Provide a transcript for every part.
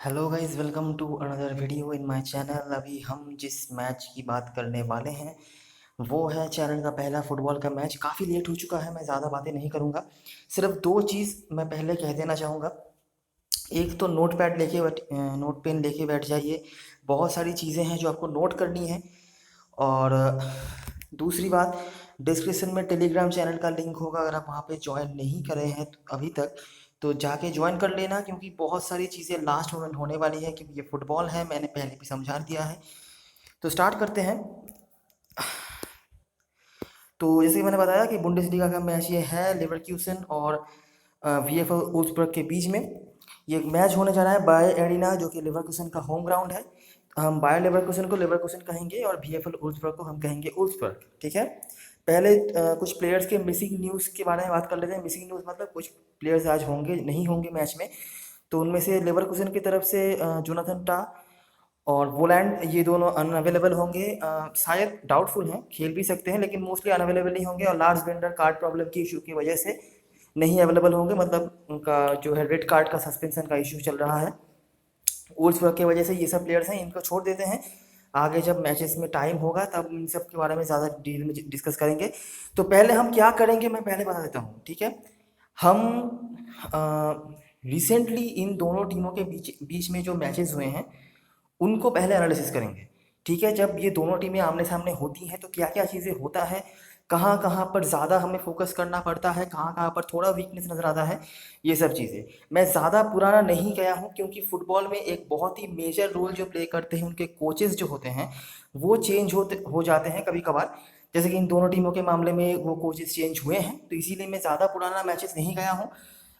Hello guys, welcome to another video in my channel. अभी हम जिस मैच की बात करने वाले हैं वो है चैनल का पहला फुटबॉल का मैच। काफ़ी लेट हो चुका है, मैं ज़्यादा बातें नहीं करूँगा। सिर्फ दो चीज़ मैं पहले कह देना चाहूँगा। एक तो नोट पेन लेके बैठ जाइए। बहुत सारी चीज़ें हैं जो आपको नोट करनी है। और दूसरी बात, डिस्क्रिप्शन में टेलीग्राम चैनल का लिंक होगा। अगर आप वहाँ पे ज्वाइन नहीं करे हैं अभी तक तो जाके ज्वाइन कर लेना, क्योंकि बहुत सारी चीज़ें लास्ट मोमेंट होने वाली है, क्योंकि ये फुटबॉल है, मैंने पहले भी समझा दिया है। तो स्टार्ट करते हैं। तो जैसे कि मैंने बताया कि बुंडेसलीगा का मैच ये है लेवरक्यूसन और वीएफएल वुल्फ्सबर्ग के बीच में। ये मैच होने जा रहा है बायर एरिना, जो कि लेवरक्यूसन का होम ग्राउंड है। हम बायर लेवरक्यूसन को लेवरक्यूसन कहेंगे और वीएफएल वुल्फ्सबर्ग को हम कहेंगे वुल्फ्सबर्ग। ठीक है। पहले कुछ प्लेयर्स के मिसिंग न्यूज़ के बारे में बात कर लेते हैं। मिसिंग न्यूज़ मतलब कुछ प्लेयर्स आज होंगे नहीं होंगे मैच में। तो उनमें से लेवरकुसन की तरफ से जोनाथन टा और वोलैंड, ये दोनों अनअवेलेबल होंगे। शायद डाउटफुल हैं, खेल भी सकते हैं लेकिन मोस्टली अनअवेलेबल नहीं होंगे। और लार्स बेंडर कार्ड प्रॉब्लम की इशू की वजह से नहीं अवेलेबल होंगे, मतलब उनका जो है रेड कार्ड का सस्पेंशन का इशू चल रहा है। वुल्फ्सबर्ग की वजह से ये सब प्लेयर्स हैं, इनको छोड़ देते हैं। आगे जब मैचेस में टाइम होगा तब इन सब के बारे में ज़्यादा डिटेल में डिस्कस करेंगे। तो पहले हम क्या करेंगे मैं पहले बता देता हूँ, ठीक है। हम रिसेंटली इन दोनों टीमों के बीच बीच में जो मैचेस हुए हैं उनको पहले एनालिसिस करेंगे। ठीक है। जब ये दोनों टीमें आमने सामने होती हैं तो क्या क्या चीज़ें होता है, कहाँ कहाँ पर ज़्यादा हमें फोकस करना पड़ता है, कहाँ कहाँ पर थोड़ा वीकनेस नज़र आता है, ये सब चीज़ें। मैं ज़्यादा पुराना नहीं गया हूँ, क्योंकि फुटबॉल में एक बहुत ही मेजर रोल जो प्ले करते हैं उनके कोचेज़ जो होते हैं वो चेंज हो जाते हैं कभी कभार। जैसे कि इन दोनों टीमों के मामले में वो कोचेज़ चेंज हुए हैं, तो इसीलिए मैं ज़्यादा पुराना मैचेस नहीं गया हूँ।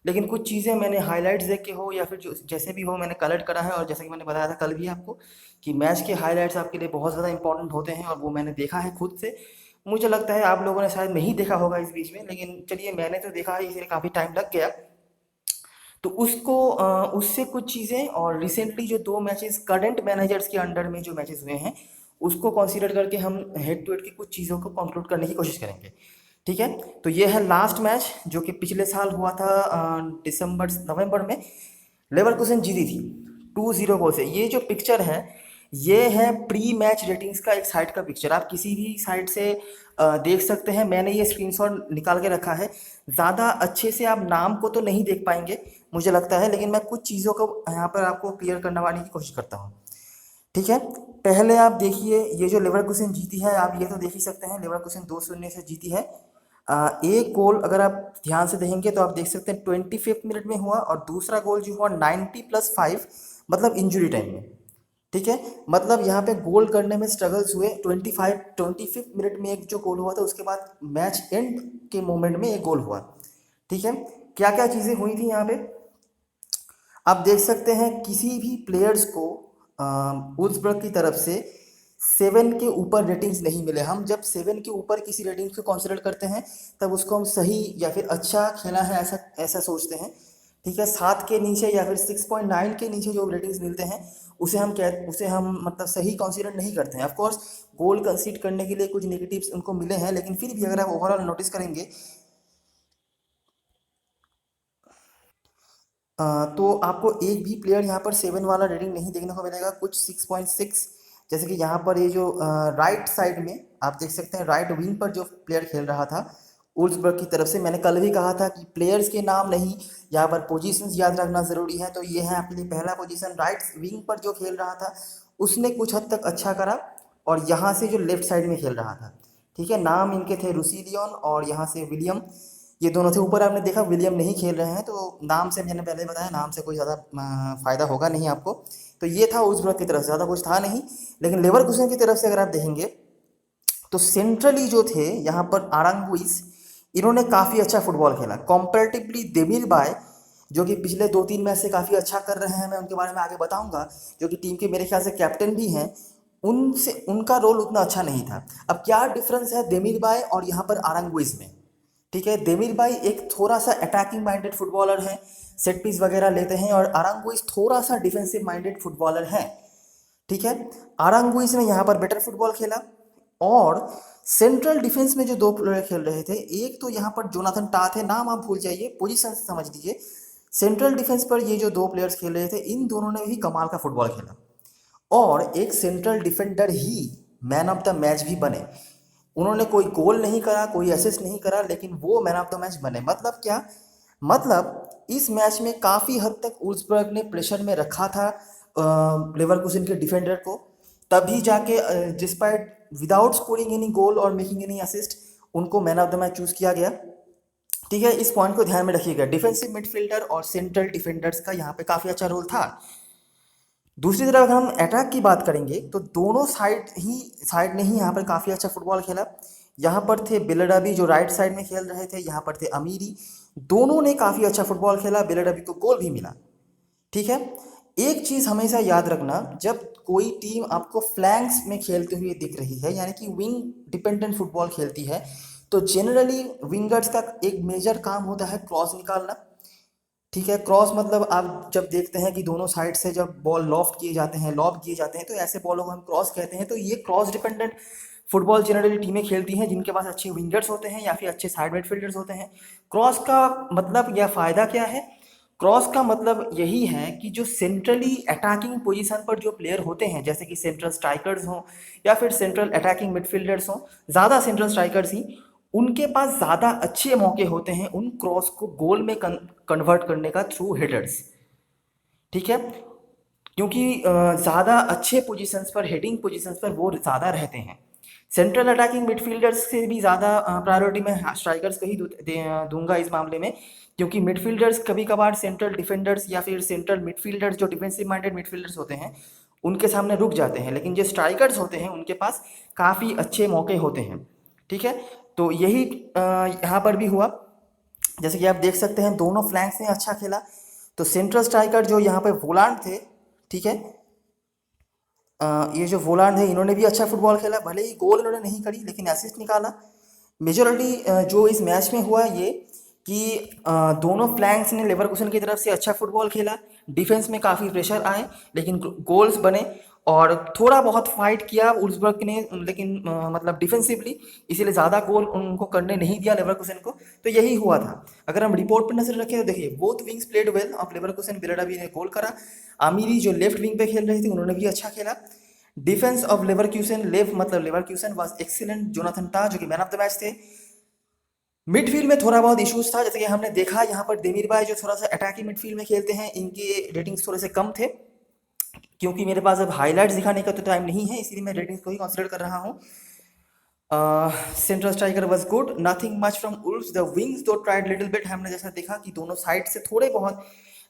लेकिन कुछ चीज़ें मैंने हाइलाइट्स देख के हो या फिर जो जैसे भी हो मैंने कलेक्ट करा है। और जैसे कि मैंने बताया था कल भी आपको कि मैच के हाइलाइट्स आपके लिए बहुत ज़्यादा इंपॉर्टेंट होते हैं, और वो मैंने देखा है खुद से। मुझे लगता है आप लोगों ने शायद नहीं देखा होगा इस बीच में, लेकिन चलिए मैंने तो देखा है, इसलिए काफ़ी टाइम लग गया। तो उससे कुछ चीज़ें, और रिसेंटली जो दो मैचेस करंट मैनेजर्स के अंडर में जो मैचेस हुए हैं उसको कंसीडर करके हम हेड टू हेड की कुछ चीज़ों को कंक्लूड करने की कोशिश करेंगे। ठीक है। तो ये है लास्ट मैच जो कि पिछले साल हुआ था, दिसंबर नवंबर में। लेवरकुसन जीती थी 2-0 गोल से। ये जो पिक्चर है ये है प्री मैच रेटिंग्स का, एक साइट का पिक्चर। आप किसी भी साइट से देख सकते हैं। मैंने ये स्क्रीनशॉट निकाल के रखा है। ज़्यादा अच्छे से आप नाम को तो नहीं देख पाएंगे मुझे लगता है, लेकिन मैं कुछ चीज़ों को यहाँ पर आपको क्लियर करवाने की कोशिश करता हूँ। ठीक है। पहले आप देखिए, ये जो लेवरकुसन जीती है, आप ये तो देख ही सकते हैं लेवरकुसन 2-0 से जीती है। एक गोल अगर आप ध्यान से देखेंगे तो आप देख सकते हैं 25th मिनट में हुआ, और दूसरा गोल जो हुआ 90+5, मतलब इंजरी टाइम में। ठीक है। मतलब यहाँ पे गोल करने में स्ट्रगल्स हुए। 25th मिनट में एक जो गोल हुआ था, उसके बाद मैच एंड के मोमेंट में एक गोल हुआ। ठीक है। क्या क्या चीज़ें हुई थी यहाँ पे आप देख सकते हैं। किसी भी प्लेयर्स को वुल्फ्सबर्ग की तरफ से 7 के ऊपर रेटिंग्स नहीं मिले। हम जब 7 के ऊपर किसी रेटिंग्स को कंसिडर करते हैं तब उसको हम सही या फिर अच्छा खेला है ऐसा ऐसा सोचते हैं। ठीक है। 7 के नीचे या फिर 6.9 के नीचे जो रेटिंग्स मिलते हैं उसे हम मतलब सही कंसीडर नहीं करते हैं। ऑफ कोर्स गोल कंसीड करने के लिए कुछ नेगेटिव्स उनको मिले हैं, लेकिन फिर भी अगर आप ओवरऑल नोटिस करेंगे तो आपको एक भी प्लेयर यहाँ पर 7 वाला रेटिंग नहीं देखने को मिलेगा। कुछ 6.6, जैसे कि यहाँ पर ये जो राइट साइड में आप देख सकते हैं, राइट विंग पर जो प्लेयर खेल रहा था वुल्फ्सबर्ग की तरफ से। मैंने कल भी कहा था कि प्लेयर्स के नाम नहीं, यहाँ पर पोजीशंस याद रखना ज़रूरी है। तो ये है आपके लिए पहला पोजीशन। राइट विंग पर जो खेल रहा था उसने कुछ हद तक अच्छा करा, और यहाँ से जो लेफ्ट साइड में खेल रहा था, ठीक है, नाम इनके थे रूसीलियन और यहाँ से विलियम, ये दोनों थे। ऊपर आपने देखा विलियम नहीं खेल रहे हैं, तो नाम से मैंने पहले बताया, नाम से कोई ज़्यादा फ़ायदा होगा नहीं आपको। तो ये था वुल्फ्सबर्ग की तरफ से, ज़्यादा कुछ था नहीं। लेकिन लेवरकुसन की तरफ से अगर आप देखेंगे तो सेंट्रली जो थे यहाँ पर आरांगुइस, इन्होंने काफ़ी अच्छा फुटबॉल खेला कंपैरेटिवली। देमिर बाय जो कि पिछले 2-3 मैच से काफ़ी अच्छा कर रहे हैं, मैं उनके बारे में आगे बताऊंगा, जो कि टीम के मेरे ख्याल से कैप्टन भी हैं। उनसे उनका रोल उतना अच्छा नहीं था। अब क्या डिफरेंस है देमिर बाय और यहाँ पर आरांगुइस में? ठीक है। देमिर भाई एक थोड़ा सा अटैकिंग माइंडेड फुटबॉलर है, सेट पीस वगैरह लेते हैं, और आरांगुइस थोड़ा सा डिफेंसिव माइंडेड फुटबॉलर है। ठीक है। आरांगुइस ने यहाँ पर बेटर फुटबॉल खेला। और सेंट्रल डिफेंस में जो दो प्लेयर खेल रहे थे, एक तो यहाँ पर जोनाथन टा थे, नाम आप भूल जाइए, पोजीशन समझ लीजिए। सेंट्रल डिफेंस पर ये जो दो प्लेयर्स खेल रहे थे, इन दोनों ने भी कमाल का फुटबॉल खेला और एक central defender he man of the match भी बने। उन्होंने कोई गोल नहीं करा, कोई असिस्ट नहीं करा, लेकिन वो मैन ऑफ द मैच बने। मतलब क्या? मतलब इस मैच में काफ़ी हद तक वुल्सबर्ग ने प्रेशर में रखा था लेवरकुसेन के डिफेंडर को, तभी जाके डिस्पाइट विदाउट स्कोरिंग एनी गोल और मेकिंग एनी असिस्ट उनको man of the match choose किया गया। ठीक है, इस पॉइंट को ध्यान में रखिएगा। डिफेंसिव मिडफील्डर और सेंट्रल डिफेंडर्स का यहाँ पे काफ़ी अच्छा रोल था। दूसरी तरफ अगर हम अटैक की बात करेंगे तो दोनों साइड ने ही यहाँ पर काफ़ी अच्छा फुटबॉल खेला। यहाँ पर थे बेलडाबी जो राइट साइड में खेल रहे थे, यहाँ पर थे अमीरी, दोनों ने काफ़ी अच्छा फुटबॉल खेला। बेलडाबी को गोल भी मिला। ठीक है, एक चीज़ हमेशा याद रखना, जब कोई टीम आपको फ्लैंक्स में खेलते हुए दिख रही है, यानी कि विंग डिपेंडेंट फुटबॉल खेलती है, तो जनरली विंगर्स का एक मेजर काम होता है क्रॉस निकालना। ठीक है, क्रॉस मतलब आप जब देखते हैं कि दोनों साइड से जब बॉल लॉफ्ट किए जाते हैं, लॉब किए जाते हैं, तो ऐसे बॉलों को हम क्रॉस कहते हैं। तो ये क्रॉस डिपेंडेंट फुटबॉल जनरली टीमें खेलती हैं जिनके पास अच्छे विंगर्स होते हैं या फिर अच्छे साइड मिडफील्डर्स होते हैं। क्रॉस का मतलब या फ़ायदा क्या है? क्रॉस का मतलब यही है कि जो सेंट्रली अटैकिंग पोजीशन पर जो प्लेयर होते हैं, जैसे कि सेंट्रल स्ट्राइकर्स हों या फिर सेंट्रल अटैकिंग मिडफील्डर्स हों, ज़्यादा सेंट्रल स्ट्राइकर्स ही, उनके पास ज़्यादा अच्छे मौके होते हैं उन क्रॉस को गोल में कन्वर्ट करने का थ्रू हेडर्स। ठीक है, क्योंकि ज़्यादा अच्छे पोजीशंस पर, हेडिंग पोजीशंस पर वो ज़्यादा रहते हैं। सेंट्रल अटैकिंग मिडफील्डर्स से भी ज़्यादा प्रायोरिटी मैं स्ट्राइकर्स को ही दूंगा इस मामले में, क्योंकि मिडफील्डर्स कभी कभार सेंट्रल डिफेंडर्स या फिर सेंट्रल मिडफील्डर्स जो डिफेंसिव माइंडेड मिडफील्डर्स होते हैं उनके सामने रुक जाते हैं, लेकिन जो स्ट्राइकर्स होते हैं उनके पास काफ़ी अच्छे मौके होते हैं। ठीक है, तो यही यहाँ पर भी हुआ। जैसे कि आप देख सकते हैं दोनों फ्लैंक्स ने अच्छा खेला। तो सेंट्रल स्ट्राइकर जो यहाँ पे वोलांड थे, ठीक है, ये जो वोलांड है इन्होंने भी अच्छा फुटबॉल खेला। भले ही गोल इन्होंने नहीं करी लेकिन असिस्ट निकाला। मेजोरिटी जो इस मैच में हुआ ये कि दोनों फ्लैंक्स ने लेवरकुसन की तरफ से अच्छा फुटबॉल खेला। डिफेंस में काफ़ी प्रेशर आए लेकिन गोल्स बने, और थोड़ा बहुत फाइट किया वुल्सबर्ग ने, लेकिन मतलब डिफेंसिवली, इसीलिए ज़्यादा गोल उनको करने नहीं दिया लेवरकुसन को। तो यही हुआ था। अगर हम रिपोर्ट पर नजर रखें तो देखिए, both wings played well of Leverkusen. बेलडाबी ने गोल करा, आमिरी जो लेफ्ट विंग पे खेल रहे थे उन्होंने भी अच्छा खेला। डिफेंस ऑफ लेवरकुसन, लेफ्ट मतलब लेवरकुसन वाज एक्सीलेंट। जोनाथन टा जो कि मैन ऑफ द मैच थे। मिडफील्ड में थोड़ा बहुत इश्यूज था, जैसे कि हमने देखा यहाँ पर देमीरबाई जो थोड़ा सा अटैकिंग मिडफील्ड में खेलते हैं, इनके रेटिंग्स थोड़े से कम थे। क्योंकि मेरे पास अब हाईलाइट्स दिखाने का तो टाइम नहीं है, इसीलिए मैं रेटिंग्स को ही कंसिडर कर रहा हूँ। Central striker was good, nothing much from Wolves. The wings दो ट्राइड लिटिल बिट। हमने जैसा देखा कि दोनों साइड से थोड़े बहुत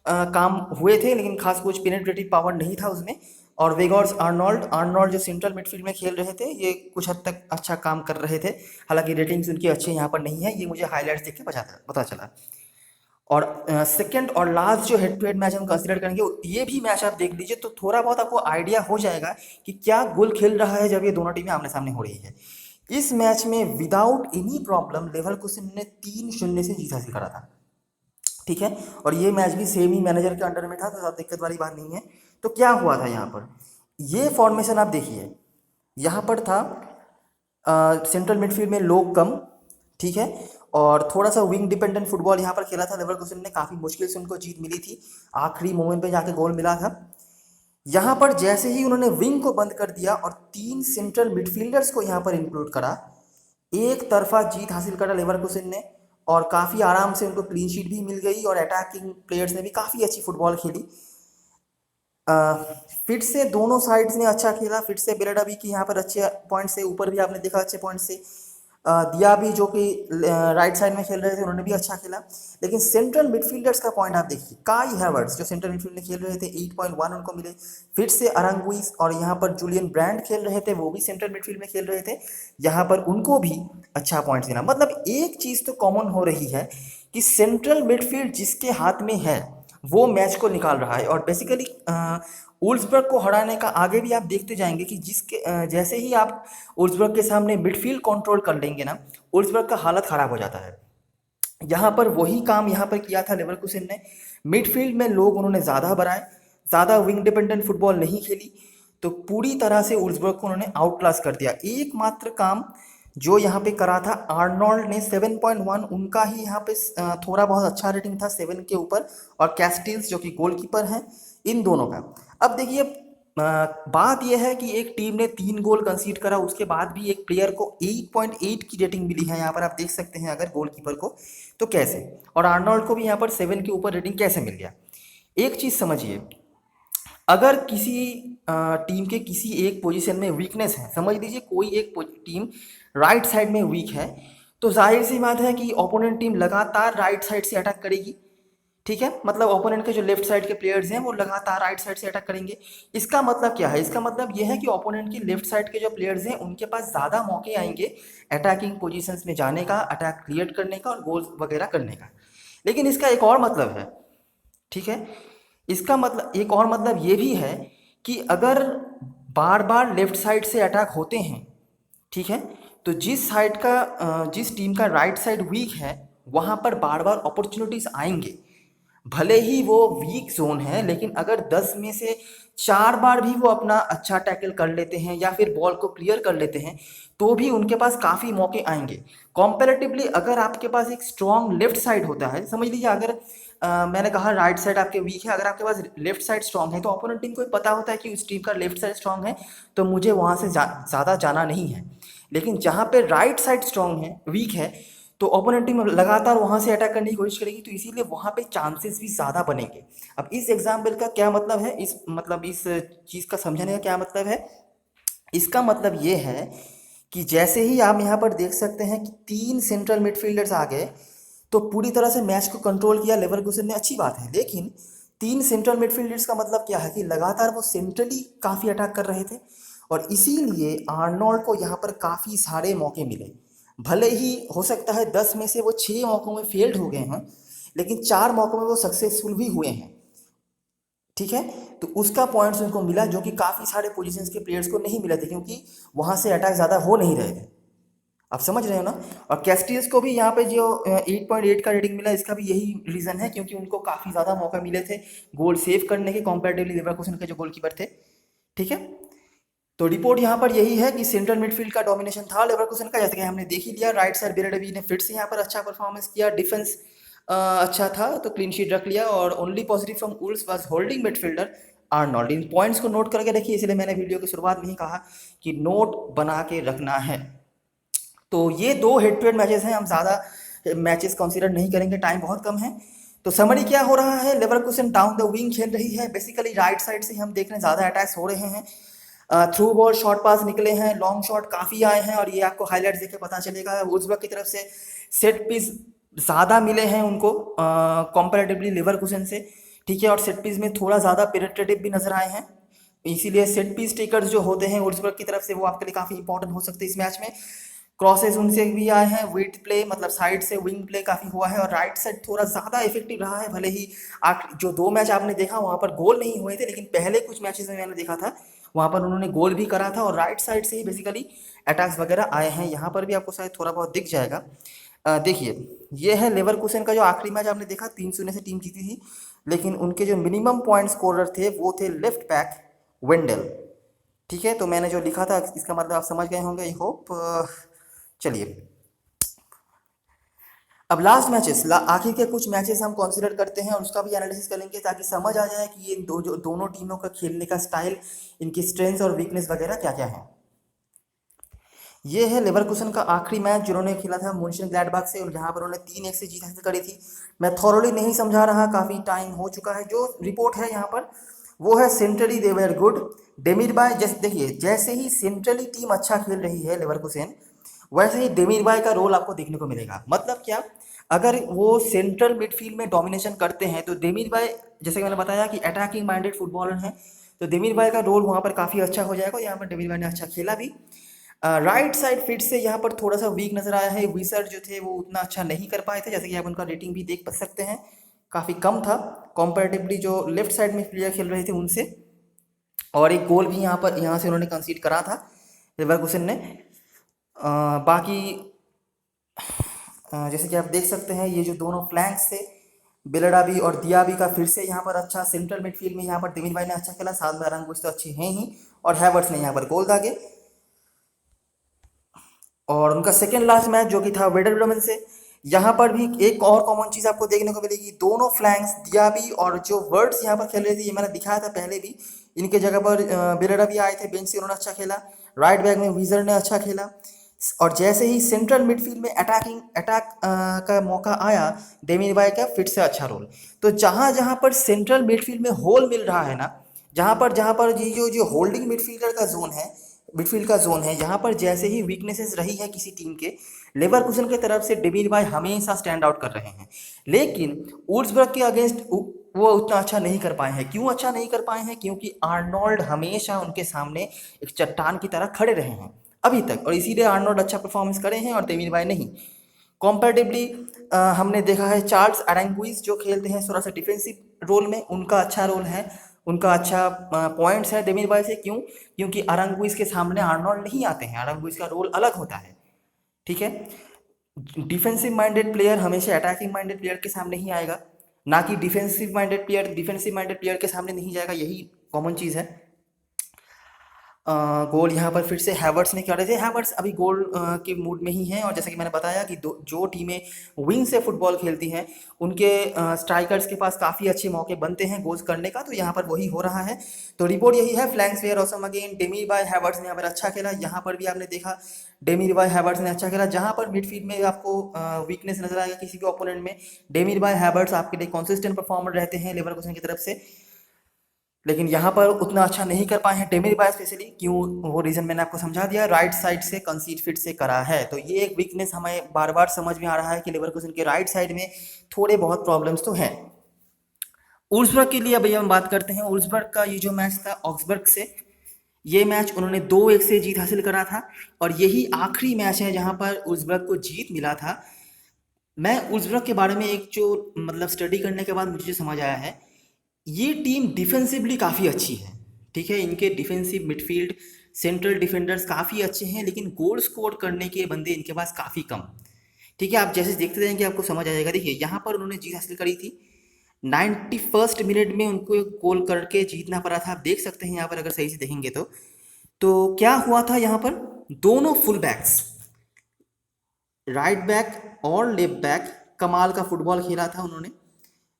काम हुए थे, लेकिन खास कुछ पेनिट्रेटिव पावर नहीं था उसमें। और वेगॉर्स आर्नोल्ड जो सेंट्रल मिडफील्ड में खेल रहे थे, ये कुछ हद तक अच्छा काम कर रहे थे। हालांकि रेटिंग्स उनकी अच्छे यहाँ पर नहीं है, ये मुझे हाईलाइट्स देख के पता चला। और सेकंड और लास्ट जो हेड टू हेड मैच हम कंसीडर करेंगे, ये भी मैच आप देख लीजिए तो थोड़ा बहुत आपको आइडिया हो जाएगा कि क्या गोल खेल रहा है जब ये दोनों टीमें आमने सामने हो रही है। इस मैच में विदाउट एनी प्रॉब्लम लेवरकुसन ने 3-0 से जीत हासिल करा था। ठीक है, और ये मैच भी सेम ही मैनेजर के अंडर में था, तो ज़्यादा दिक्कत वाली बात नहीं है। तो क्या हुआ था यहाँ पर, ये फॉर्मेशन आप देखिए। यहाँ पर था सेंट्रल मिडफील्ड में लोग कम, ठीक है, और थोड़ा सा विंग डिपेंडेंट फुटबॉल यहाँ पर खेला था लेवरकुसन ने। काफ़ी मुश्किल से उनको जीत मिली थी, आखिरी मोमेंट पे जाके गोल मिला था। यहाँ पर जैसे ही उन्होंने विंग को बंद कर दिया और 3 सेंट्रल मिडफील्डर्स को यहाँ पर इंक्लूड करा, एक तरफा जीत हासिल करा लेवरकुसन ने, और काफ़ी आराम से उनको क्लीन शीट भी मिल गई और अटैकिंग प्लेयर्स ने भी काफ़ी अच्छी फुटबॉल खेली। फिर से दोनों साइड्स ने अच्छा खेला। फिर से बेलडाबी की यहाँ पर अच्छे पॉइंट से, ऊपर भी आपने देखा अच्छे पॉइंट से। दियाबी जो कि राइट साइड में खेल रहे थे उन्होंने भी अच्छा खेला। लेकिन सेंट्रल मिडफील्डर्स का पॉइंट आप देखिए, काई हैवर्ट्स जो सेंट्रल मिडफील्ड में खेल रहे थे 8.1 उनको मिले। फिर से अरंगुइस और यहाँ पर जूलियन ब्रांड खेल रहे थे, वो भी सेंट्रल मिडफील्ड में खेल रहे थे, यहाँ पर उनको भी अच्छा पॉइंट मिला। मतलब एक चीज़ तो कॉमन हो रही है कि सेंट्रल मिडफील्ड जिसके हाथ में है वो मैच को निकाल रहा है। और बेसिकली वुल्सबर्ग को हराने का आगे भी आप देखते जाएंगे कि जैसे ही आप वुल्सबर्ग के सामने मिडफील्ड कंट्रोल कर लेंगे ना, वुल्सबर्ग का हालत ख़राब हो जाता है। यहाँ पर वही काम यहाँ पर किया था लेवरकुसन ने। मिडफील्ड में लोग उन्होंने ज़्यादा बढ़ाए, ज़्यादा विंग डिपेंडेंट फुटबॉल नहीं खेली, तो पूरी तरह से वुल्सबर्ग को उन्होंने आउट क्लास कर दिया। एकमात्र काम जो यहाँ पे करा था आर्नोल्ड ने 7.1, उनका ही यहाँ पे थोड़ा बहुत अच्छा रेटिंग था 7 के ऊपर, और कैस्टिल्स जो कि गोलकीपर हैं, इन दोनों का। अब देखिए बात यह है कि एक टीम ने 3 गोल कंसीड करा, उसके बाद भी एक प्लेयर को 8.8 की रेटिंग मिली है, यहाँ पर आप देख सकते हैं अगर गोलकीपर को, तो कैसे, और आर्नोल्ड को भी यहाँ पर 7 के ऊपर रेटिंग कैसे मिल गया। एक चीज़ समझिए, अगर किसी टीम के किसी एक पोजीशन में वीकनेस है, समझ लीजिए कोई एक टीम राइट साइड में वीक है, तो जाहिर सी बात है कि ओपोनेंट टीम लगातार राइट साइड से अटैक करेगी। ठीक है, मतलब ओपोनेंट के जो लेफ्ट साइड के प्लेयर्स हैं वो लगातार राइट साइड से अटैक करेंगे। इसका मतलब क्या है, इसका मतलब ये है कि ओपोनेंट की लेफ्ट साइड के जो प्लेयर्स हैं उनके पास ज़्यादा मौके आएंगे अटैकिंग पोजीशंस में जाने का, अटैक क्रिएट करने का और गोल्स वगैरह करने का। लेकिन इसका एक और मतलब है, ठीक है, इसका मतलब एक और मतलब ये भी है कि अगर बार बार लेफ्ट साइड से अटैक होते हैं, ठीक है, तो जिस टीम का राइट साइड वीक है वहाँ पर बार बार अपॉर्चुनिटीज आएंगे। भले ही वो वीक जोन है, लेकिन अगर 10 में से 4 बार भी वो अपना अच्छा टैकल कर लेते हैं या फिर बॉल को क्लियर कर लेते हैं, तो भी उनके पास काफ़ी मौके आएंगे। कंपैरेटिवली अगर आपके पास एक स्ट्रॉन्ग लेफ्ट साइड होता है, समझ लीजिए अगर मैंने कहा राइट साइड आपके वीक है, अगर आपके पास लेफ्ट साइड स्ट्रॉन्ग है, तो अपोनेंट टीम को पता होता है कि उस टीम का लेफ्ट साइड स्ट्रॉन्ग है, तो मुझे वहाँ से ज़्यादा जाना नहीं है। लेकिन जहाँ पे राइट साइड स्ट्रॉन्ग है, वीक है, तो ओपोनेंट टीम लगातार वहाँ से अटैक करने की कोशिश करेगी, तो इसीलिए वहाँ पे चांसेस भी ज़्यादा बनेंगे। अब इस एग्जाम्पल का क्या मतलब है, इस चीज़ का समझने का क्या मतलब है, इसका मतलब ये है कि जैसे ही आप यहाँ पर देख सकते हैं कि 3 सेंट्रल मिडफील्डर्स आ गए, तो पूरी तरह से मैच को कंट्रोल किया लेवरकुसन ने, अच्छी बात है। लेकिन 3 सेंट्रल मिडफील्डर्स का मतलब क्या है कि लगातार वो सेंट्रली काफ़ी अटैक कर रहे थे, और इसीलिए आर्नोल्ड को यहाँ पर काफ़ी सारे मौके मिले। भले ही हो सकता है 10 में से वो 6 मौक़ों में फेल्ड हो गए हैं, लेकिन 4 मौक़ों में वो सक्सेसफुल भी हुए हैं। ठीक है, तो उसका पॉइंट्स उनको मिला, जो कि काफ़ी सारे पोजीशंस के प्लेयर्स को नहीं मिले थे, क्योंकि वहाँ से अटैक ज़्यादा हो नहीं रहे थे। आप समझ रहे हो ना। और कैस्टियस को भी यहाँ पे जो 8.8 का रेटिंग मिला, इसका भी यही रीज़न है, क्योंकि उनको काफ़ी ज़्यादा मौका मिले थे गोल सेव करने के, कंपैरेटिवली लेवरकुसन के जो गोलकीपर थे। ठीक है, तो रिपोर्ट यहाँ पर यही है कि सेंट्रल मिडफील्ड का डोमिनेशन था लेवरकुसन का, जैसे कि हमने देख ही लिया। राइट साइड बेरेडेवी ने फिर से यहाँ पर अच्छा परफॉर्मेंस किया, डिफेंस अच्छा था तो क्लीन शीट रख लिया, और only positive from Wolves was holding midfielder Arnold. In points को नोट करके रखिए, इसलिए मैंने वीडियो की शुरुआत में ही कहा कि नोट बना के रखना है। तो ये 2 हेड टू हेड मैचेस हैं, हम ज़्यादा मैचेस कंसीडर नहीं करेंगे, टाइम बहुत कम है। तो समरी क्या हो रहा है, लेवरकुसन डाउन द विंग खेल रही है, बेसिकली राइट साइड से हम देख रहे हैं ज़्यादा अटैक्स हो रहे हैं, थ्रू बॉल शॉर्ट पास निकले हैं, लॉन्ग शॉट काफ़ी आए हैं, और ये आपको हाईलाइट्स देख के पता चलेगा। वुल्व्सबर्ग की तरफ से सेट पीस ज़्यादा मिले हैं उनको कंपैरेटिवली लेवरकुसन से। ठीक है, और सेट पीस में थोड़ा ज़्यादा पेनिट्रेटिव भी नजर आए हैं, इसीलिए सेट पीस टेकर्स जो होते हैं वुल्व्सबर्ग की तरफ से, वो आपके लिए काफ़ी इंपॉर्टेंट हो सकते हैं इस मैच में। क्रॉसेस उनसे भी आए हैं, विड प्ले मतलब साइड से विंग प्ले काफ़ी हुआ है, और राइट साइड थोड़ा ज़्यादा इफेक्टिव रहा है। भले ही जो 2 मैच आपने देखा वहाँ पर गोल नहीं हुए थे, लेकिन पहले कुछ मैचेस में मैंने देखा था वहाँ पर उन्होंने गोल भी करा था, और राइट साइड से ही बेसिकली अटैक्स वगैरह आए हैं। यहाँ पर भी आपको शायद थोड़ा बहुत दिख जाएगा। देखिए, ये है लेवरकुसन का जो आखिरी मैच आपने देखा, 3-0 से टीम जीती थी, लेकिन उनके जो मिनिमम पॉइंट स्कोरर थे वो थे लेफ्ट बैक वेंडल। ठीक है, तो मैंने जो लिखा था इसका मतलब आप समझ गए होंगे, आई होप। चलिए, अब लास्ट मैचेस, आखिर के कुछ मैचेस हम कंसीडर करते हैं और उसका भी एनालिसिस करेंगे, ताकि समझ आ जाए कि ये दोनों टीमों का खेलने का स्टाइल, इनकी स्ट्रेंथ्स और वीकनेस वगैरह क्या क्या है। ये है लेवरकुसन का आखिरी मैच जिन्होंने खेला था मुन्शनग्लैडबाख से, और जहाँ पर उन्होंने 3-1 से जीत हासिल करी थी। मैं थॉरोली नहीं समझा रहा, काफ़ी टाइम हो चुका है। जो रिपोर्ट है यहाँ पर वो है सेंट्रली दे वेर गुड। डेमिरबाय, जैसे देखिए, जैसे ही सेंट्रली टीम अच्छा खेल रही है लेवरकुसन, वैसे ही डेमिरबाय का रोल आपको देखने को मिलेगा। मतलब क्या, अगर वो सेंट्रल मिडफील्ड में डोमिनेशन करते हैं तो डेमिरबाय, जैसे कि मैंने बताया कि अटैकिंग माइंडेड फुटबॉलर हैं, तो डेमिरबाय का रोल वहाँ पर काफ़ी अच्छा हो जाएगा। यहाँ पर डेमिरबाय ने अच्छा खेला भी। राइट साइड फिट से यहाँ पर थोड़ा सा वीक नजर आया है, विसर जो थे वो उतना अच्छा नहीं कर पाए थे, जैसे कि आप उनका रेटिंग भी देख सकते हैं, काफ़ी कम था कंपैरेटिवली जो लेफ्ट साइड में प्लेयर खेल रहे थे उनसे। और एक गोल भी यहाँ से उन्होंने कंसीड करा था लेवरकुसन ने। बाकी जैसे कि आप देख सकते हैं, ये जो दोनों फ्लैंक्स थे, बेलडाबी और दियाबी का फिर से यहाँ पर अच्छा, सेंट्रल मिडफील्ड में यहाँ पर डेमिरबाय ने अच्छा खेला, साथ में अरंगुइस तो अच्छे हैं ही, और हैवर्ट्स ने यहाँ पर गोल दागे। और उनका सेकेंड लास्ट मैच जो कि था वेडर ब्रेमेन से, यहाँ पर भी एक और कॉमन चीज़ आपको देखने को मिलेगी, दोनों फ्लैंक्स दियाबी और जो वर्ड्स यहाँ पर खेल रहे थे, ये मैंने दिखाया था पहले भी, इनके जगह पर बिरेरा भी आए थे बेंच से, उन्होंने अच्छा खेला। राइट बैक में वीजर ने अच्छा खेला। और जैसे ही सेंट्रल मिडफील्ड में अटैक का मौका आया, डेमी भाई का फिर से अच्छा रोल। तो जहाँ जहाँ पर सेंट्रल मिडफील्ड में होल मिल रहा है ना, जहाँ पर ये जो जो होल्डिंग मिडफील्ड का जोन है, यहाँ पर जैसे ही वीकनेसेस रही है किसी टीम के, लेवरकुसन की तरफ से डेविड भाई हमेशा स्टैंड आउट कर रहे हैं। लेकिन वुल्व्सबर्ग के अगेंस्ट वो उतना अच्छा नहीं कर पाए हैं। क्यों अच्छा नहीं कर पाए हैं? क्योंकि आर्नोल्ड हमेशा उनके सामने एक चट्टान की तरह खड़े रहे हैं अभी तक, और इसीलिए आर्नोल्ड अच्छा परफॉर्मेंस करे हैं और डेविड भाई नहीं। कंपैरेटिवली हमने देखा है चार्ल्स अरेंगुइज जो खेलते हैं थोड़ा सा डिफेंसिव रोल में, उनका अच्छा रोल है, उनका अच्छा पॉइंट्स है डेमिर बाय से। क्यों? क्योंकि अरेंगुइज के सामने आर्नोल्ड नहीं आते हैं, अरेंगुइज का रोल अलग होता है। ठीक है, डिफेंसिव माइंडेड प्लेयर हमेशा अटैकिंग माइंडेड प्लेयर के सामने ही आएगा, ना कि defensive minded player defensive minded player के सामने नहीं जाएगा। यही कॉमन चीज़ है। गोल यहाँ पर फिर से हैवर्ट्स ने करे थे। हैवर्ट्स अभी गोल के मूड में ही हैं, और जैसा कि मैंने बताया कि जो टीमें विंग से फुटबॉल खेलती हैं उनके स्ट्राइकर्स के पास काफ़ी अच्छे मौके बनते हैं गोल्स करने का, तो यहाँ पर वही हो रहा है। तो रिपोर्ट यही है, flanks were awesome again. Demir by Havertz ने यहाँ पर अच्छा खेला। यहाँ पर भी आपने देखा डेमिर बाय हैवर्ट्स ने अच्छा खेला। जहाँ पर मिडफील्ड में आपको वीकनेस नजर आएगा किसी भी ओपोनेंट में, डेमिर बाय हैवर्ट्स आपके लिए कंसिस्टेंट परफॉर्मर रहते हैं लेवरकुसन की तरफ से। लेकिन यहाँ पर उतना अच्छा नहीं कर पाए हैं डेमिर बाय स्पेशली। क्यों? वो रीज़न मैंने आपको समझा दिया, राइट साइड से कंसीड फिट से करा है। तो ये एक वीकनेस हमें बार बार समझ में आ रहा है कि लेवरकुसन के राइट साइड में थोड़े बहुत प्रॉब्लम्स तो हैं। वुल्व्सबर्ग के लिए अभी हम बात करते हैं। वुल्व्सबर्ग का ये जो मैच था ऑक्सबर्ग से, ये मैच उन्होंने 2-1 से जीत हासिल करा था, और यही आखिरी मैच है जहाँ पर वुल्व्सबर्ग को जीत मिला था। मैं वुल्व्सबर्ग के बारे में एक जो मतलब स्टडी करने के बाद मुझे जो समझ आया है, ये टीम डिफेंसिवली काफ़ी अच्छी है। ठीक है, इनके डिफेंसिव मिडफील्ड सेंट्रल डिफेंडर्स काफ़ी अच्छे हैं, लेकिन गोल स्कोर करने के बंदे इनके पास काफ़ी कम। ठीक है, आप जैसे देखते रहेंगे आपको समझ आ जाएगा। देखिए यहाँ पर उन्होंने जीत हासिल करी थी, 91st मिनट में उनको एक गोल करके जीतना पड़ा था। आप देख सकते हैं यहाँ पर अगर सही से देखेंगे तो क्या हुआ था यहाँ पर, दोनों फुल बैक्स राइट बैक और लेफ्ट बैक कमाल का फुटबॉल खेला था उन्होंने।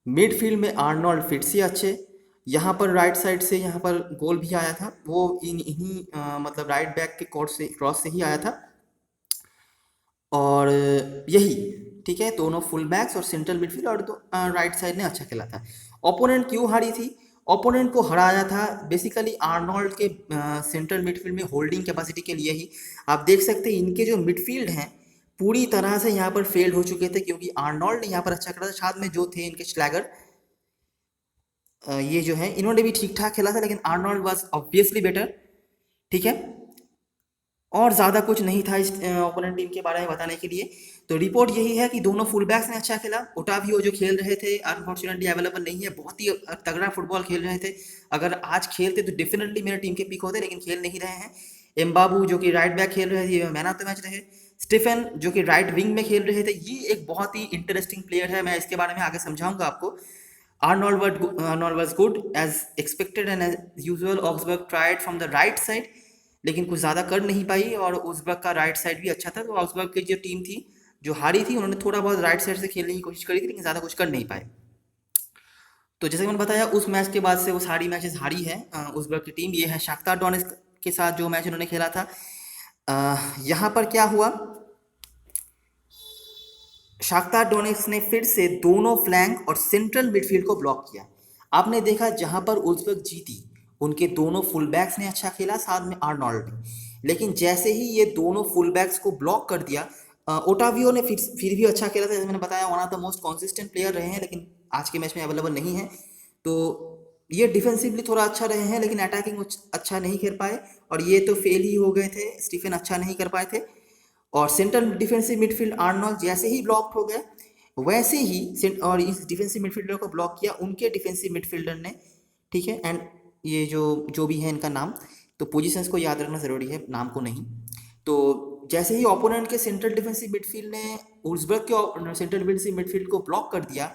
मिडफील्ड में आर्नोल्ड फिट से अच्छे, यहाँ पर राइट साइड से यहाँ पर गोल भी आया था, वो इन्हीं मतलब राइट बैक के क्रॉस से ही आया था। और यही ठीक है, दोनों फुल बैक्स और सेंट्रल मिडफील्ड और राइट साइड ने अच्छा खेला था। ओपोनेंट क्यों हारी थी? ओपोनेंट को हराया था बेसिकली आर्नोल्ड के सेंट्रल मिडफील्ड में होल्डिंग कैपेसिटी के लिए ही। आप देख सकते हैं इनके जो मिडफील्ड हैं पूरी तरह से यहाँ पर फेल्ड हो चुके थे, क्योंकि आर्नोल्ड ने यहाँ पर अच्छा करा था। साथ में जो थे इनके स्लैगर ये जो है इन्होंने भी ठीक ठाक खेला था, लेकिन आर्नोल्ड वाज ऑब्वियसली बेटर। ठीक है, और ज़्यादा कुछ नहीं था इस ओपोनेंट टीम के बारे में बताने के लिए। तो रिपोर्ट यही है कि दोनों फुल बैक्स ने अच्छा खेला। ओटावियो जो खेल रहे थे अनफॉर्चुनेटली अवेलेबल नहीं है, बहुत ही तगड़ा फुटबॉल खेल रहे थे। अगर आज खेलते तो डेफिनेटली मेरे टीम के पिक होते, लेकिन खेल नहीं रहे हैं। एम्बाबू जो कि राइट बैक खेल रहे थे, मैन ऑफ द मैच रहे। स्टीफन जो कि राइट विंग में खेल रहे थे, ये एक बहुत ही इंटरेस्टिंग प्लेयर है, मैं इसके बारे में आगे समझाऊंगा आपको। Arnold was good as expected and as usual. Augsburg tried from the right side, लेकिन कुछ ज़्यादा कर नहीं पाई, और उज़्बेक का राइट साइड भी अच्छा था। तो ऑक्सबर्ग की जो टीम थी जो हारी थी, उन्होंने थोड़ा बहुत राइट साइड से खेलने की कोशिश करी थी, लेकिन ज़्यादा कुछ कर नहीं पाए। तो जैसे कि मैंने बताया, उस मैच के बाद से वो सारी मैचेस हारी है उज़्बेक की टीम। ये है शाख्तार डोनेट्स्क के साथ जो मैच उन्होंने खेला था। यहाँ पर क्या हुआ, शाख्तार डोनेट्स्क ने फिर से दोनों फ्लैंक और सेंट्रल मिडफील्ड को ब्लॉक किया। आपने देखा जहां पर उज़्बेक जीती, उनके दोनों फुल बैक्स ने अच्छा खेला, साथ में आर्नोल्ड ने। लेकिन जैसे ही ये दोनों फुल बैक्स को ब्लॉक कर दिया, ओटावियो ने फिर भी अच्छा खेला था। जैसे मैंने बताया, one of the most consistent player रहे हैं, लेकिन आज के मैच में अवेलेबल नहीं है। तो ये डिफेंसिवली थोड़ा अच्छा रहे हैं, लेकिन अटैकिंग अच्छा नहीं कर पाए, और ये तो फेल ही हो गए थे। स्टीफन अच्छा नहीं कर पाए थे, और सेंट्रल डिफेंसिव मिडफील्ड आर्नोल्ड जैसे ही ब्लॉक हो गए, वैसे ही और इस डिफेंसिव मिडफील्डर को ब्लॉक किया उनके डिफेंसिव मिडफील्डर ने। ठीक है, एंड ये जो भी है इनका नाम, तो पोजीशंस को याद रखना ज़रूरी है, नाम को नहीं। तो जैसे ही ओपोनेंट के सेंट्रल डिफेंसिव मिडफील्ड ने वुल्व्सबर्ग के सेंट्रल डिफेंसिव मिडफील्ड को ब्लॉक कर दिया,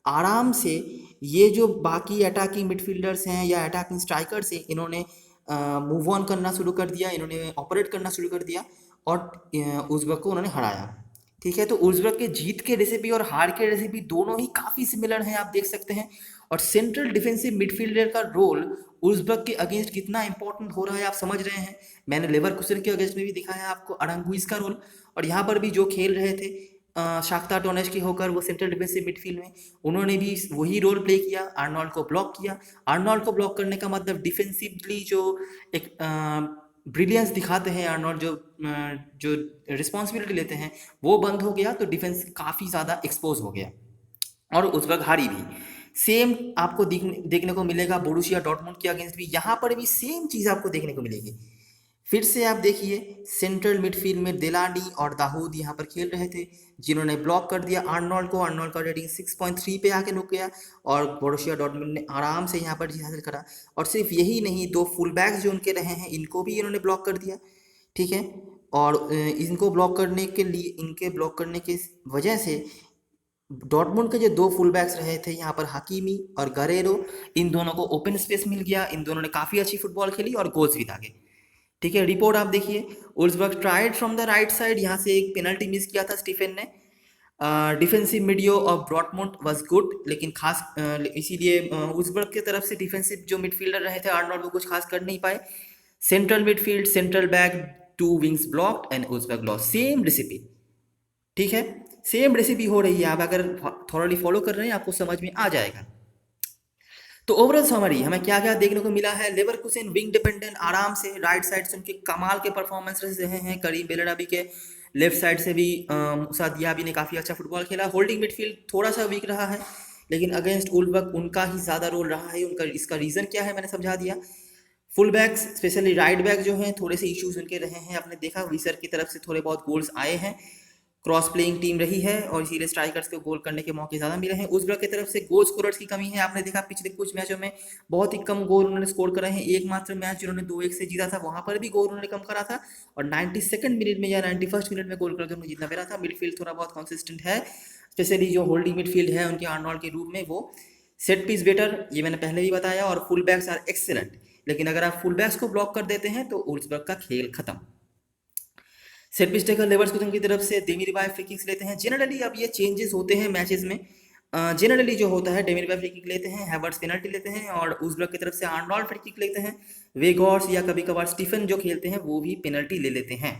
आराम से ये जो बाकी अटैकिंग मिडफील्डर्स हैं या अटैकिंग स्ट्राइकर्स हैं, इन्होंने मूव ऑन करना शुरू कर दिया, इन्होंने ऑपरेट करना शुरू कर दिया, और उज़्बेक को उन्होंने हराया। ठीक है, तो उज़्बेक के जीत के रेसिपी और हार के रेसिपी दोनों ही काफ़ी सिमिलर हैं, आप देख सकते हैं। और सेंट्रल डिफेंसिव मिडफील्डर का रोल उज़्बेक के अगेंस्ट कितना इंपॉर्टेंट हो रहा है आप समझ रहे हैं। मैंने लेवरकुसन के अगेंस्ट में भी दिखाया आपको अरांगुइज का रोल, और यहाँ पर भी जो खेल रहे थे शाख्तार डोनेट्स्क की होकर वो सेंट्रल डिफेंसिव मिडफील्ड में, उन्होंने भी वही रोल प्ले किया, आर्नोल्ड को ब्लॉक किया। आर्नोल्ड को ब्लॉक करने का मतलब डिफेंसिवली जो एक ब्रिलियंस दिखाते हैं आर्नोल्ड, जो रिस्पॉन्सिबिलिटी लेते हैं वो बंद हो गया, तो डिफेंस काफ़ी ज़्यादा एक्सपोज हो गया और उस वक्त हारी भी। सेम आपको देखने को मिलेगा बोरुसिया डॉर्टमुंड के अगेंस्ट भी, यहाँ पर भी सेम चीज़ आपको देखने को मिलेगी। फिर से आप देखिए सेंट्रल मिडफील्ड में डेलानी और दाऊद यहाँ पर खेल रहे थे, जिन्होंने ब्लॉक कर दिया आर्नोल्ड को। आर्नोल्ड का रेटिंग 6.3 पे आके रुक गया और बोरुसिया डॉर्टमुंड ने आराम से यहाँ पर जीत हासिल करा। और सिर्फ यही नहीं, दो फुल बैक्स जो उनके रहे हैं इनको भी इन्होंने ब्लॉक कर दिया। ठीक है, और इनको ब्लॉक करने के लिए, इनके ब्लॉक करने की वजह से डॉर्टमुंड के जो दो फुल बैक्स रहे थे यहाँ पर हकीमी और गरेरो, इन दोनों को ओपन स्पेस मिल गया, इन दोनों ने काफ़ी अच्छी फुटबॉल खेली और गोल्स भी दागे। ठीक है, रिपोर्ट आप देखिए, उल्सबर्ग tried from the right side, यहाँ से एक पेनल्टी मिस किया था स्टीफन ने। डिफेंसिव मिडियो ऑफ डॉर्टमुंड वाज गुड, लेकिन खास इसीलिए उल्सबर्ग की तरफ से डिफेंसिव जो मिडफील्डर रहे थे आर्नोल्ड वो कुछ खास कर नहीं पाए। Central midfield, central back, two wings blocked and उल्सबर्ग लॉस्ट, सेम रेसिपी। ठीक है, सेम रेसिपी हो रही है, आप अगर थॉरली फॉलो कर रहे हैं आपको समझ में आ जाएगा। तो ओवरऑल समरी हमें क्या क्या देखने को मिला है। लेवरकुसेन विंग डिपेंडेंट, आराम से राइट साइड से उनके कमाल के परफॉर्मेंस रहे हैं। करीम बेलराबी के लेफ्ट साइड से भी मूसा दियाबी ने काफ़ी अच्छा फुटबॉल खेला। होल्डिंग मिडफील्ड थोड़ा सा वीक रहा है, लेकिन अगेंस्ट उल्सबर्ग उनका ही ज़्यादा रोल रहा है। उनका इसका रीज़न क्या है मैंने समझा दिया। Full backs specially right back जो हैं थोड़े से इश्यूज उनके रहे हैं, आपने देखा विसर की तरफ से थोड़े बहुत गोल्स आए हैं। क्रॉस प्लेइंग टीम रही है और इसीलिए स्ट्राइकर्स को गोल करने के मौके ज़्यादा मिले हैं। उज़्बेक की तरफ से गोल स्कोरर्स की कमी है, आपने देखा पिछले कुछ मैचों में बहुत ही कम गोल उन्होंने स्कोर करे हैं। एकमात्र मैच जिन्होंने 2-1 से जीता था वहाँ पर भी गोल उन्होंने कम करा था, और 92nd मिनट में या 91st मिनट में गोल करके उन्होंने जीतना पेरा था। मिडफील्ड थोड़ा बहुत कंसिस्टेंट है, स्पेशली जो होल्डिंग मिडफील्ड है उनके आर्नोल्ड के रूप में, वो सेट पीस बेटर, ये मैंने पहले ही बताया। और फुल बैक्स आर एक्सेलेंट, लेकिन अगर आप फुल बैक्स को ब्लॉक कर देते हैं तो उज़्बेक का खेल खत्म। सेट पीस टेकर लेवरकुसेन की तरफ से डेमिरबाय फ्री किक्स लेते हैं। जनरली अब ये चेंजेस होते हैं मैचेस में, जनरली जो होता है डेमिरबाय फ्री किक लेते हैं, हैवर्ट्स पेनल्टी लेते हैं, और उज़्बेक की तरफ से आर्नोल्ड फ्री किक लेते हैं। वेगोर्स या कभी कभार स्टीफन जो खेलते हैं वो भी पेनल्टी ले लेते हैं।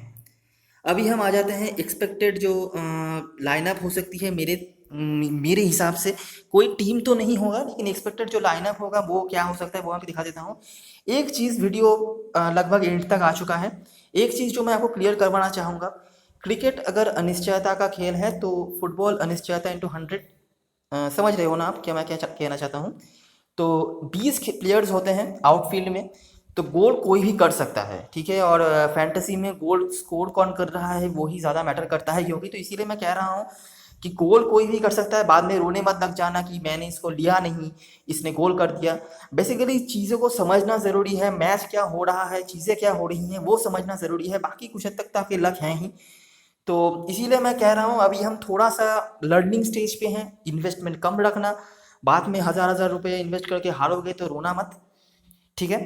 अभी हम आ जाते हैं एक्सपेक्टेड जो लाइनअप हो सकती है मेरे हिसाब से। कोई टीम तो नहीं होगा, लेकिन एक्सपेक्टेड जो लाइनअप होगा वो क्या हो सकता है वो आपको दिखा देता हूँ। एक चीज़, वीडियो लगभग एंड तक आ चुका है। एक चीज़ जो मैं आपको क्लियर करवाना चाहूँगा, क्रिकेट अगर अनिश्चयता का खेल है तो फुटबॉल अनिश्चयता इंटू 100, समझ रहे हो ना आप क्या मैं क्या कहना चाहता हूँ। तो 20 प्लेयर्स होते हैं आउटफील्ड में, तो गोल कोई भी कर सकता है। ठीक है, और फैंटेसी में गोल स्कोर कौन कर रहा है वो ही ज़्यादा मैटर करता है, क्योंकि तो इसीलिए मैं कह रहा हूँ कि गोल कोई भी कर सकता है। बाद में रोने मत लग जाना कि मैंने इसको लिया नहीं, इसने गोल कर दिया। बेसिकली चीज़ों को समझना ज़रूरी है, मैच क्या हो रहा है, चीज़ें क्या हो रही हैं वो समझना ज़रूरी है। बाकी कुछ हद तक तो आपके लक हैं ही। तो इसीलिए मैं कह रहा हूँ अभी हम थोड़ा सा लर्निंग स्टेज पे हैं, इन्वेस्टमेंट कम रखना। बाद में हज़ार हज़ार रुपये इन्वेस्ट करके हारोगे तो रोना मत। ठीक है,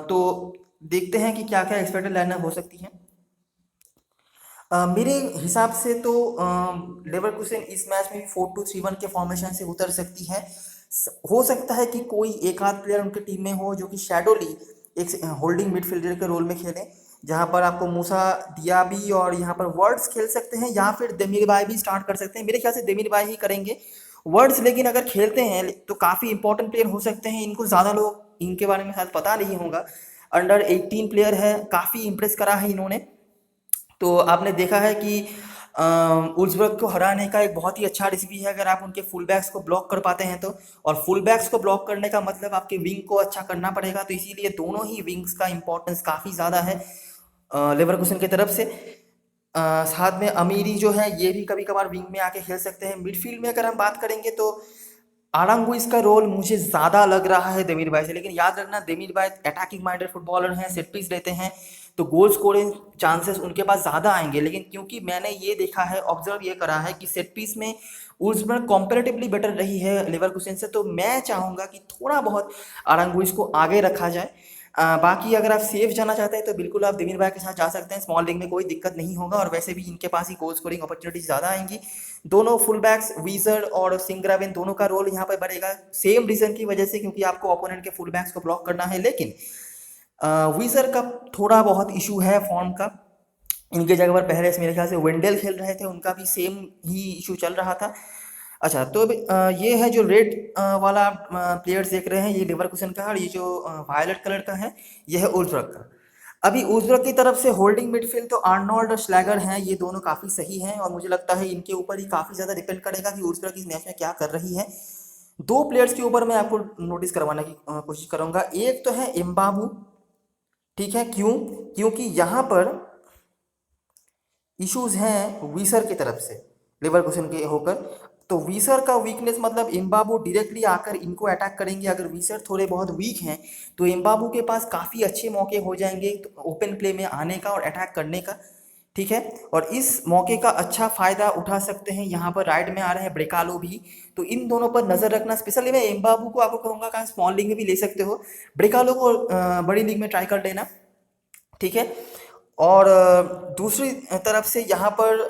तो देखते हैं कि क्या क्या एक्सपेक्टेड लाइनअप हो सकती है। मेरे हिसाब से तो लेवरकुसेन इस मैच में भी 4-2-3-1 के फॉर्मेशन से उतर सकती है। हो सकता है कि कोई एक आध प्लेयर उनके टीम में हो जो कि शैडोली एक होल्डिंग मिडफील्डर के रोल में खेले, जहां पर आपको मूसा दियाबी और यहां पर वर्ड्स खेल सकते हैं, या फिर देमिरबाय भी स्टार्ट कर सकते हैं। मेरे ख्याल से देमिरबाय ही करेंगे वर्ड्स, लेकिन अगर खेलते हैं तो काफ़ी इंपॉर्टेंट प्लेयर हो सकते हैं। इनको ज़्यादा लोग इनके बारे में शायद पता नहीं होगा। अंडर 18 प्लेयर है, काफ़ी इंप्रेस करा है इन्होंने। तो आपने देखा है कि उज़्बेक को हराने का एक बहुत ही अच्छा रेसिपी है अगर आप उनके फुल बैक्स को ब्लॉक कर पाते हैं तो। और फुल बैक्स को ब्लॉक करने का मतलब आपके विंग को अच्छा करना पड़ेगा, तो इसीलिए दोनों ही विंग्स का इंपॉर्टेंस काफ़ी ज़्यादा है लेवरकुसेन की तरफ से। साथ में अमीरी जो है ये भी कभी कभार विंग में आके खेल सकते हैं। मिडफील्ड में अगर हम बात करेंगे तो आरांगुइस का रोल मुझे ज़्यादा लग रहा है देमिरबाय से, लेकिन याद रखना देमिरबाय अटैकिंग माइंडेड फुटबॉलर हैं, सेट पीस लेते हैं, तो गोल स्कोरिंग चांसेस उनके पास ज़्यादा आएंगे। लेकिन क्योंकि मैंने ये देखा है, ऑब्जर्व ये करा है कि सेट पीस में उल्सबर्ग कॉम्पेरेटिवली बेटर रही है लेवरकुसेन से, तो मैं चाहूँगा कि थोड़ा बहुत आरांगुइस को आगे रखा जाए। बाकी अगर आप सेफ जाना चाहते हैं तो बिल्कुल आप दिमिर भाई के साथ जा सकते हैं, स्मॉल लीग में कोई दिक्कत नहीं होगा और वैसे भी इनके पास ही गोल स्कोरिंग अपॉर्चुनिटीज ज़्यादा आएंगी। दोनों फुल बैक्स वीजर और सिंग्रावेन दोनों का रोल यहाँ पर बढ़ेगा, सेम रीजन की वजह से, क्योंकि आपको ओपोनेंट के फुल बैक्स को ब्लॉक करना है। लेकिन वीजर का थोड़ा बहुत इशू है फॉर्म का, इनके जगह पर पहले मेरे ख्याल से वेंडेल खेल रहे थे, उनका भी सेम ही इशू चल रहा था। अच्छा, तो ये है जो रेड वाला प्लेयर्स देख रहे हैं, ये लेवरकुसन का, और ये जो वायलेट कलर का है ये है उल्सबर्ग का। अभी उल्सबर्ग की तरफ से होल्डिंग मिडफील्ड तो आर्नोल्ड और श्लैगर हैं, ये दोनों काफ़ी सही हैं और मुझे लगता है इनके ऊपर ही काफ़ी ज़्यादा डिपेंड करेगा कि उल्सबर्ग इस मैच में क्या कर रही है। दो प्लेयर्स के ऊपर मैं आपको नोटिस करवाने की कोशिश करूंगा। एक तो है एम्बाबू, ठीक है, क्योंकि यहाँ पर इश्यूज हैं वीसर की तरफ से लेवरकुसन के होकर। तो वीसर का वीकनेस मतलब एम्बाबू डायरेक्टली आकर इनको अटैक करेंगे। अगर वीसर थोड़े बहुत वीक हैं तो एम्बाबू के पास काफ़ी अच्छे मौके हो जाएंगे तो ओपन प्ले में आने का और अटैक करने का, ठीक है। और इस मौके का अच्छा फ़ायदा उठा सकते हैं, यहाँ पर राइट में आ रहे हैं ब्रेकालो भी, तो इन दोनों पर नज़र रखना। स्पेशली मैं एम्बाबू को आपको कहूँगा कि स्मॉल लीग में भी ले सकते हो, ब्रेकालो को बड़ी लीग में ट्राई कर लेना, ठीक है। और दूसरी तरफ से यहाँ पर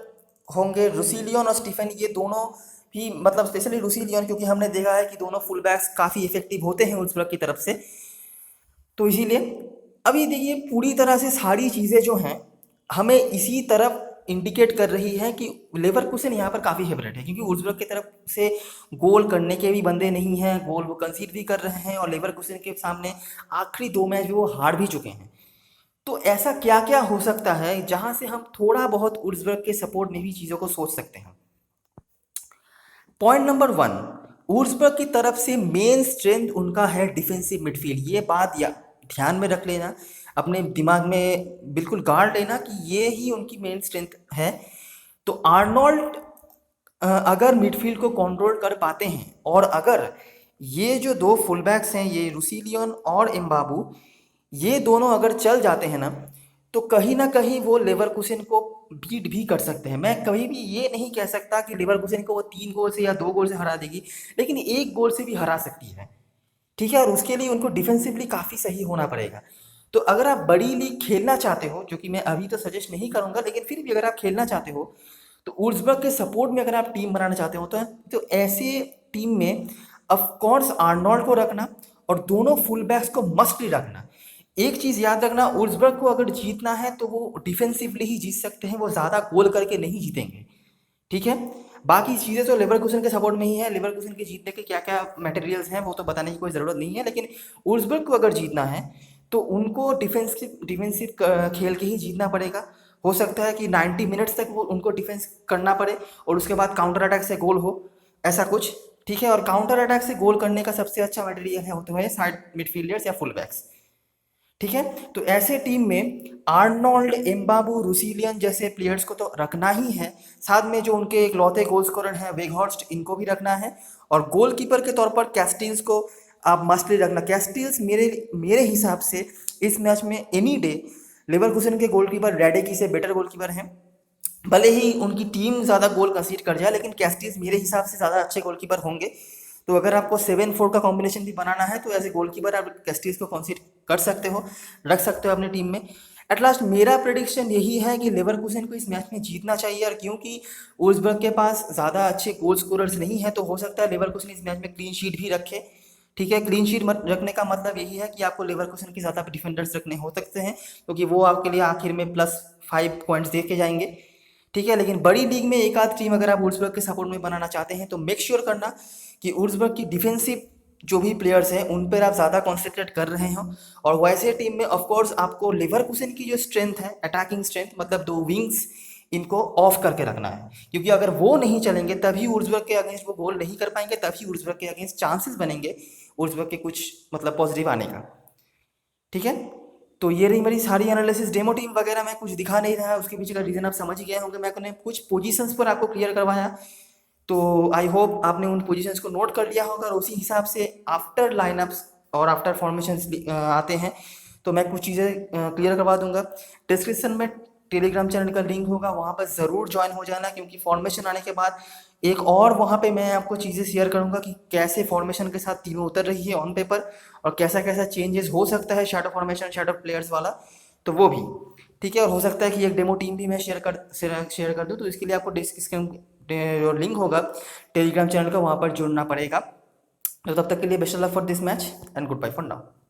होंगे रुसिलियन और स्टीफन, ये दोनों ही मतलब स्पेशली रुसिलियन, क्योंकि हमने देखा है कि दोनों फुल बैक्स काफ़ी इफेक्टिव होते हैं उल्सबर्ग की तरफ से, तो इसीलिए अभी देखिए पूरी तरह से सारी चीज़ें जो हैं हमें इसी तरफ इंडिकेट कर रही है कि लेवरकुसन यहाँ पर काफ़ी फेवरेट है, क्योंकि उल्सबर्ग की तरफ से गोल करने के भी बंदे नहीं हैं, गोल वो कंसीड भी कर रहे हैं और लेवरकुसन के सामने आखिरी 2 मैच भी वो हार भी चुके हैं। तो ऐसा क्या क्या हो सकता है जहां से हम थोड़ा बहुत उल्सबर्ग के सपोर्ट में भी चीज़ों को सोच सकते हैं। पॉइंट नंबर 1, उल्सबर्ग की तरफ से मेन स्ट्रेंथ उनका है डिफेंसिव मिडफील्ड। ये बात या ध्यान में रख लेना, अपने दिमाग में बिल्कुल गाड़ लेना कि ये ही उनकी मेन स्ट्रेंथ है। तो आर्नोल्ड अगर मिडफील्ड को कंट्रोल कर पाते हैं और अगर ये जो दो फुलबैक्स हैं, ये रुसिलियन और एम्बाबू, ये दोनों अगर चल जाते हैं ना, तो कहीं ना कहीं वो लेवरकुसन को बीट भी कर सकते हैं। मैं कभी भी ये नहीं कह सकता कि लेवरकुसन को वो 3 गोल से या 2 गोल से हरा देगी, लेकिन 1 गोल से भी हरा सकती है, ठीक है। और उसके लिए उनको डिफेंसिवली काफ़ी सही होना पड़ेगा। तो अगर आप बड़ी लीग खेलना चाहते हो, जो कि मैं अभी तो सजेस्ट नहीं करूंगा, लेकिन फिर भी अगर आप खेलना चाहते हो तो उल्सबर्ग के सपोर्ट में अगर आप टीम बनाना चाहते हो तो ऐसे टीम में ऑफ कोर्स आर्नोल्ड को रखना और दोनों फुल बैक्स को मस्टली रखना। एक चीज़ याद रखना, उल्सबर्ग को अगर जीतना है तो वो डिफेंसिवली ही जीत सकते हैं, वो ज़्यादा गोल करके नहीं जीतेंगे, ठीक है। बाकी चीज़ें तो लेवरकुसन के सपोर्ट में ही है, लेवरकुसन के जीतने के क्या क्या मटेरियल्स हैं वो तो बताने की कोई ज़रूरत नहीं है, लेकिन उल्सबर्ग को अगर जीतना है तो उनको डिफेंसिव खेल के ही जीतना पड़ेगा। हो सकता है कि 90 मिनट्स तक वो उनको डिफेंस करना पड़े और उसके बाद काउंटर अटैक से गोल हो, ऐसा कुछ, ठीक है। और काउंटर अटैक से गोल करने का सबसे अच्छा मटेरियल है होते हुए साइड मिडफील्डर्स या फुल बैक्स, ठीक है। तो ऐसे टीम में आर्नोल्ड, एम्बाबू, रुसिलियन जैसे प्लेयर्स को तो रखना ही है, साथ में जो उनके इकलौते गोल स्कोरर हैं वेगहॉर्स्ट, इनको भी रखना है। और गोलकीपर के तौर पर कैस्टिल्स को आप मस्टली रखना। कैस्टिल्स मेरे हिसाब से इस मैच में एनी डे लेवरकुसन के गोलकीपर रेडेकी से बेटर गोलकीपर हैं। भले ही उनकी टीम ज़्यादा गोल कंसीड कर जाए, लेकिन कैस्टिल्स मेरे हिसाब से ज़्यादा अच्छे गोलकीपर होंगे। तो अगर आपको 7-4 का कॉम्बिनेशन भी बनाना है तो एज ए गोलकीपर आप कैस्टिल्स को कंसीड कर सकते हो, रख सकते हो अपनी टीम में। एट लास्ट मेरा प्रेडिक्शन यही है कि लेवरकुसन को इस मैच में जीतना चाहिए, और क्योंकि वोल्सबर्ग के पास ज़्यादा अच्छे गोल स्कोरर्स नहीं है तो हो सकता है लेवरकुसन इस मैच में क्लीन शीट भी रखे, ठीक है। क्लीन शीट रखने का मतलब यही है कि आपको लेवरकुसन की ज़्यादा डिफेंडर्स रखने हो सकते हैं, क्योंकि वो आपके लिए आखिर में +5 पॉइंट्स दे के जाएंगे, ठीक है। लेकिन बड़ी लीग में एक आध टीम अगर आप वुल्सबर्ग के सपोर्ट में बनाना चाहते हैं तो मेक श्योर करना कि वुल्सबर्ग की डिफेंसिव जो भी प्लेयर्स हैं उन पर आप ज़्यादा कॉन्सेंट्रेट कर रहे हो। और वैसे टीम में ऑफकोर्स आपको लेवरकुसन की जो स्ट्रेंथ है, अटैकिंग स्ट्रेंथ, मतलब 2 विंग्स, इनको ऑफ करके रखना है, क्योंकि अगर वो नहीं चलेंगे तभी वुल्सबर्ग के अगेंस्ट वो गोल नहीं कर पाएंगे, तभी वुल्सबर्ग के अगेंस्ट चांसेस बनेंगे वुल्सबर्ग के कुछ मतलब पॉजिटिव आने का, ठीक है। तो ये रही मेरी सारी एनालिसिस। डेमो टीम वगैरह मैं कुछ दिखा नहीं रहा, उसके पीछे का रीज़न आप समझ ही गए होंगे। मैंने कुछ पोजीशंस पर आपको क्लियर करवाया, तो आई होप आपने उन पोजीशंस को नोट कर लिया होगा, और उसी हिसाब से आफ्टर लाइनअप्स और आफ्टर फॉर्मेशंस आते हैं तो मैं कुछ चीज़ें क्लियर करवा दूंगा। डिस्क्रिप्शन में टेलीग्राम चैनल का लिंक होगा, वहाँ पर ज़रूर ज्वाइन हो जाना, क्योंकि फॉर्मेशन आने के बाद एक और वहाँ पे मैं आपको चीज़ें शेयर करूँगा कि कैसे फॉर्मेशन के साथ टीमें उतर रही है ऑन पेपर, और कैसा कैसा चेंजेस हो सकता है शैडो फॉर्मेशन शैडो प्लेयर्स वाला, तो वो भी ठीक है। और हो सकता है कि एक डेमो टीम भी मैं शेयर कर दूँ, तो इसके लिए आपको डिस्क्रिप्शन जो लिंक होगा टेलीग्राम चैनल का, वहाँ पर जुड़ना पड़ेगा। तो तब तक के लिए best of luck for this match and goodbye for now.